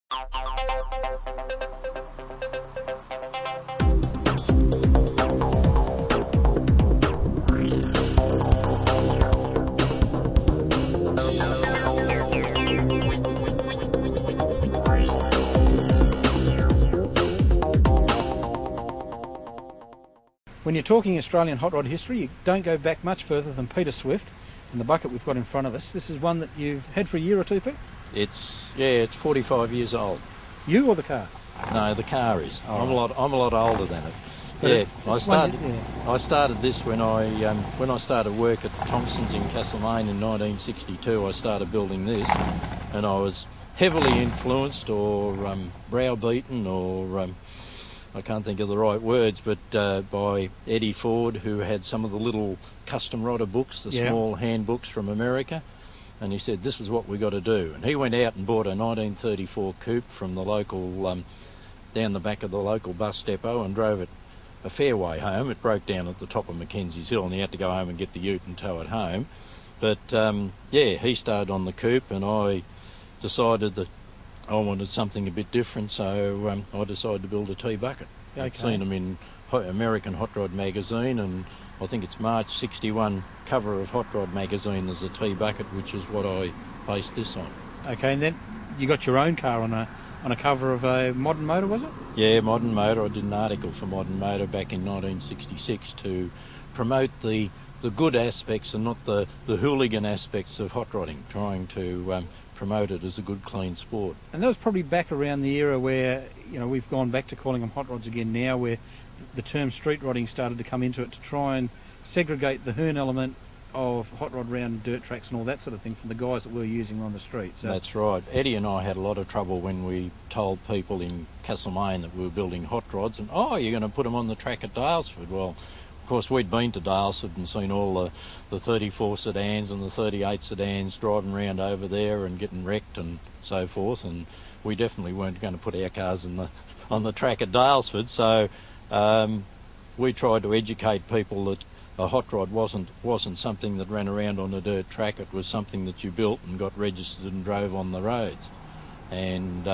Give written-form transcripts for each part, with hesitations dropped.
When you're talking Australian hot rod history, you don't go back much further than Peter Swift and the bucket we've got in front of us. This is one that you've had for a year or two, Pete? It's 45 years old. You or the car? No, the car is. Oh, I'm a lot older than it. But I started this when I started work at Thompson's in Castlemaine in 1962. I started building this, and I was heavily influenced or browbeaten or I can't think of the right words, but by Eddie Ford, who had some of the little custom rodder books, the small handbooks from America, and he said, this is what we got to do. And he went out and bought a 1934 coupe from the local, down the back of the local bus depot, and drove it a fair way home. It broke down at the top of Mackenzie's Hill, and he had to go home and get the ute and tow it home. But he started on the coupe, and I decided that I wanted something a bit different, so I decided to build a T-bucket. Okay. I'd seen them in American Hot Rod magazine, and I think it's March 61 cover of Hot Rod magazine as a T-bucket, which is what I based this on. Okay, and then you got your own car on a cover of a Modern Motor, was it? Yeah, Modern Motor. I did an article for Modern Motor back in 1966 to promote the good aspects and not the hooligan aspects of hot rodding, trying to promote it as a good, clean sport. And that was probably back around the era where, we've gone back to calling them hot rods again now, where the term street rodding started to come into it to try and segregate the Hearn element of hot rod round dirt tracks and all that sort of thing from the guys that were using on the street. So that's right. Eddie and I had a lot of trouble when we told people in Castlemaine that we were building hot rods, and you're going to put them on the track at Dalesford. Well, of course, we'd been to Dalesford and seen all the 34 sedans and the 38 sedans driving around over there and getting wrecked and so forth, and we definitely weren't going to put our cars on the track at Dalesford. So we tried to educate people that a hot rod wasn't something that ran around on a dirt track. It was something that you built and got registered and drove on the roads. And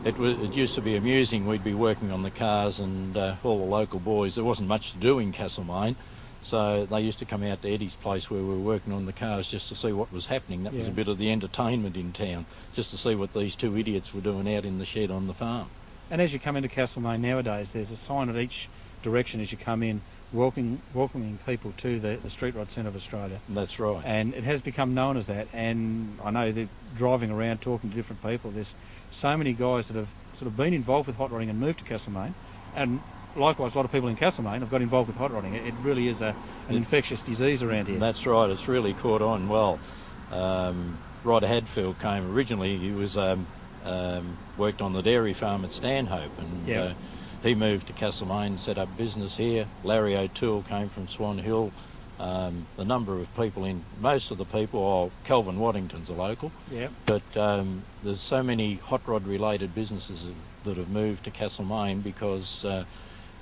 it used to be amusing. We'd be working on the cars, and all the local boys, there wasn't much to do in Castlemaine, so they used to come out to Eddie's place where we were working on the cars just to see what was happening. That was a bit of the entertainment in town, just to see what these two idiots were doing out in the shed on the farm. And as you come into Castlemaine nowadays, there's a sign at each direction as you come in, welcoming people to the Street Rod Centre of Australia. That's right. And it has become known as that, and I know that driving around talking to different people, there's so many guys that have sort of been involved with hot rodding and moved to Castlemaine, and likewise a lot of people in Castlemaine have got involved with hot rodding. It really is an infectious disease around here. That's right, it's really caught on well. Rod Hadfield came originally, he was worked on the dairy farm at Stanhope, and he moved to Castlemaine, set up business here. Larry O'Toole came from Swan Hill. The number of people most of the people, Kelvin Waddington's a local, but there's so many hot rod related businesses that have moved to Castlemaine because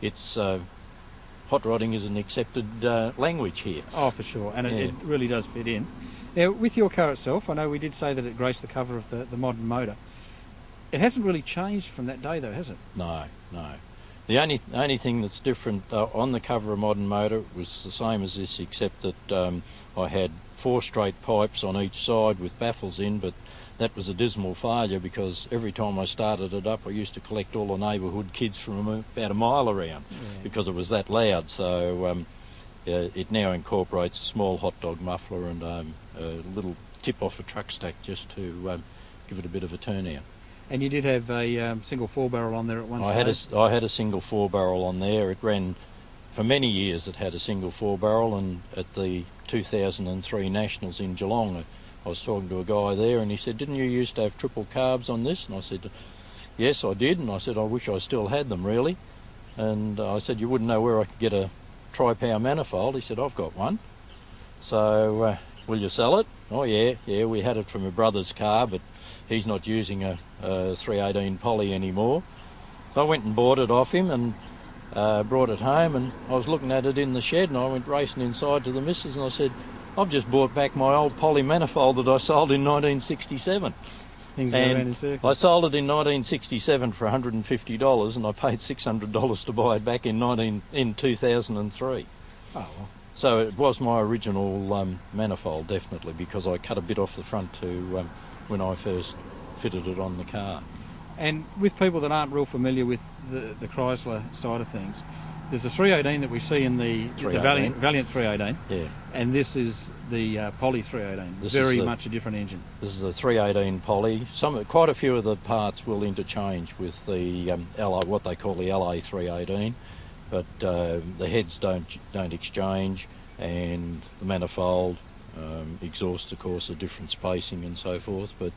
it's hot rodding is an accepted language here. Oh, for sure, and it really does fit in. Now, with your car itself, I know we did say that it graced the cover of the Modern Motor. It hasn't really changed from that day, though, has it? No. The only thing that's different on the cover of Modern Motor was the same as this, except that I had 4 straight pipes on each side with baffles in, but that was a dismal failure because every time I started it up I used to collect all the neighbourhood kids from about a mile around because it was that loud. So it now incorporates a small hot dog muffler and a little tip off a truck stack just to give it a bit of a turnout. And you did have a single 4-barrel on there at one stage? I had a single 4-barrel on there. It ran for many years. It had a single 4-barrel, and at the 2003 Nationals in Geelong, I was talking to a guy there, and he said, "Didn't you used to have triple carbs on this?" And I said, "Yes, I did." And I said, "I wish I still had them, really." And I said, "You wouldn't know where I could get a tri-power manifold." He said, "I've got one." So, will you sell it? Oh, yeah, we had it from my brother's car, but he's not using a 318 poly anymore. So I went and bought it off him and brought it home, and I was looking at it in the shed, and I went racing inside to the missus and I said, "I've just bought back my old poly manifold that I sold in 1967. Things go around in circles. I sold it in 1967 for $150, and I paid $600 to buy it back in 2003. Oh, well. So it was my original manifold, definitely, because I cut a bit off the front to when I first fitted it on the car. And with people that aren't real familiar with the Chrysler side of things, there's a 318 that we see in the Valiant 318, yeah, and this is the Poly 318. This Very is much a different engine. This is a 318 Poly. Quite a few of the parts will interchange with the what they call the LA 318, but the heads don't exchange, and the manifold, exhaust, of course, are different spacing and so forth. But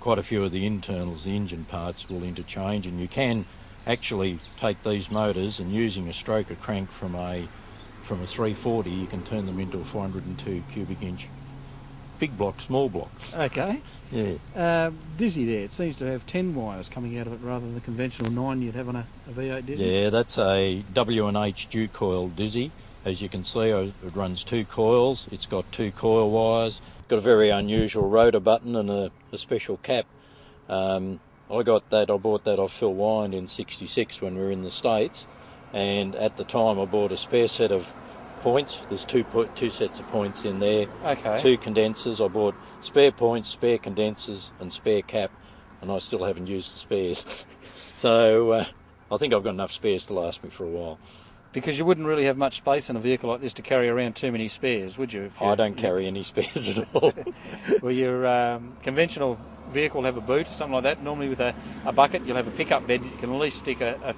quite a few of the internals, the engine parts, will interchange, and you can actually take these motors, and using a stroker crank from a 340, you can turn them into a 402 cubic inch big block, small block. Okay. Yeah. Dizzy there, it seems to have 10 wires coming out of it rather than the conventional 9 you'd have on a V8 Dizzy. Yeah, that's a W&H dual coil Dizzy. As you can see, it runs 2 coils. It's got 2 coil wires. Got a very unusual rotor button and a special cap. I bought that off Phil Wyand in '66 when we were in the States, and at the time I bought a spare set of points. There's two sets of points in there. Okay. 2 condensers. I bought spare points, spare condensers, and spare cap, and I still haven't used the spares. So I think I've got enough spares to last me for a while. Because you wouldn't really have much space in a vehicle like this to carry around too many spares, would you? I don't carry any spares at all. Well, your conventional vehicle will have a boot or something like that. Normally with a bucket, you'll have a pickup bed. You can at least stick a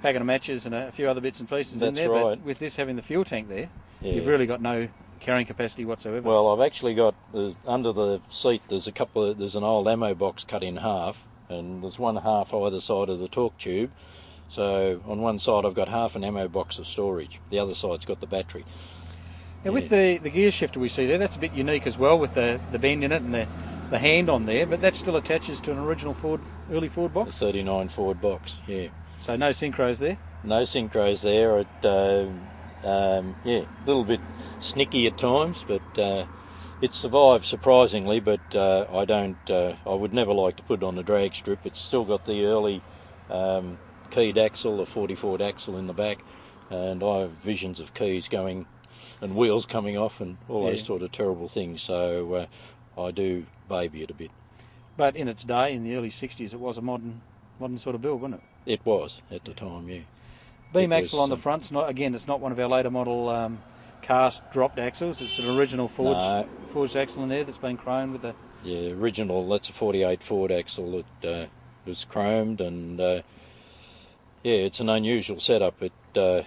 packet of matches and a few other bits and pieces in there. That's right. But with this having the fuel tank there, Yeah. you've really got no carrying capacity whatsoever. Well, I've actually got under the seat. There's an old ammo box cut in half, and there's one half either side of the torque tube. So on one side I've got half an ammo box of storage. The other side's got the battery. Now with the gear shifter we see there, that's a bit unique as well with the bend in it and the hand on there, but that still attaches to an original early Ford box? The 39 Ford box, yeah. So no synchros there? No synchros there. A little bit snicky at times, but it survived surprisingly. But I would never like to put it on a drag strip. It's still got the early keyed axle, a 44 axle in the back, and I have visions of keys going and wheels coming off and all those sort of terrible things. So I do baby it a bit. But in its day, in the early 60s, it was a modern sort of build, wasn't it? It was at the time, yeah. Beam axle on the front. It's not one of our later model cast dropped axles. It's an original forged axle in there that's been chromed with the... Yeah, original. That's a 48 Ford axle that was chromed, and it's an unusual setup. The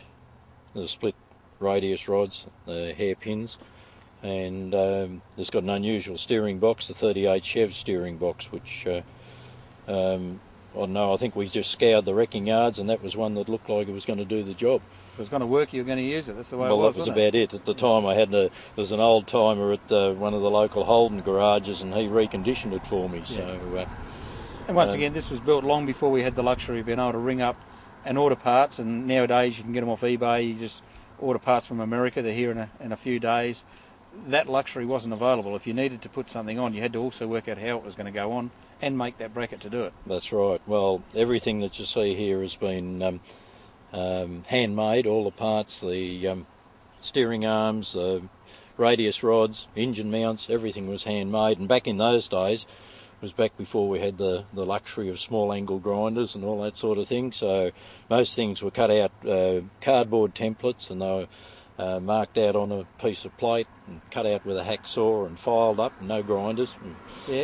split radius rods, the hairpins, and it's got an unusual steering box, the 38 Chev steering box, which I don't know, I think we just scoured the wrecking yards, and that was one that looked like it was going to do the job. If it was going to work, you were going to use it. That's the way it was. Well, that was about it. At the time, there was an old timer at one of the local Holden garages, and he reconditioned it for me. Yeah. So, and once again, this was built long before we had the luxury of being able to ring up and order parts. And nowadays, you can get them off eBay. You just order parts from America. They're here in a few days. That luxury wasn't available. If you needed to put something on, you had to also work out how it was going to go on and make that bracket to do it. That's right. Well, everything that you see here has been handmade, all the parts, the steering arms, radius rods, engine mounts, everything was handmade. And back in those days, it was back before we had the luxury of small angle grinders and all that sort of thing. So most things were cut out cardboard templates, and they were marked out on a piece of plate and cut out with a hacksaw and filed up, no grinders, and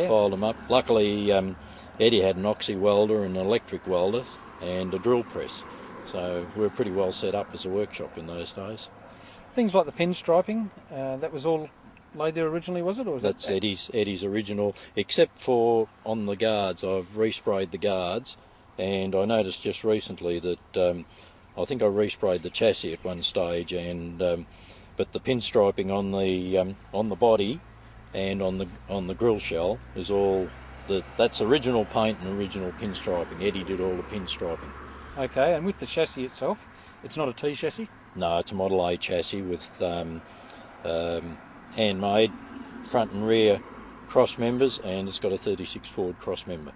filed them up. Luckily Eddie had an oxy welder and an electric welder and a drill press, so we were pretty well set up as a workshop in those days. Things like the pinstriping, that was all laid there originally, was it? Or was That's Eddie's original, except for on the guards. I've resprayed the guards, and I noticed just recently that I think I resprayed the chassis at one stage, and but the pinstriping on the body and on the grill shell is all that's original paint and original pinstriping. Eddie did all the pinstriping. Okay, and with the chassis itself, it's not a T chassis? No, it's a Model A chassis with handmade front and rear cross members, and it's got a 36 Ford cross member.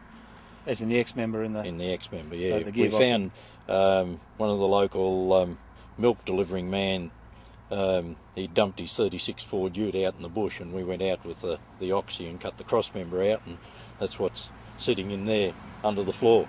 As in the X-member in the... In the X-member, yeah. So the we gearbox... found one of the local milk delivering man, he dumped his 36 Ford ute out in the bush, and we went out with the oxy and cut the cross member out, and that's what's sitting in there under the floor.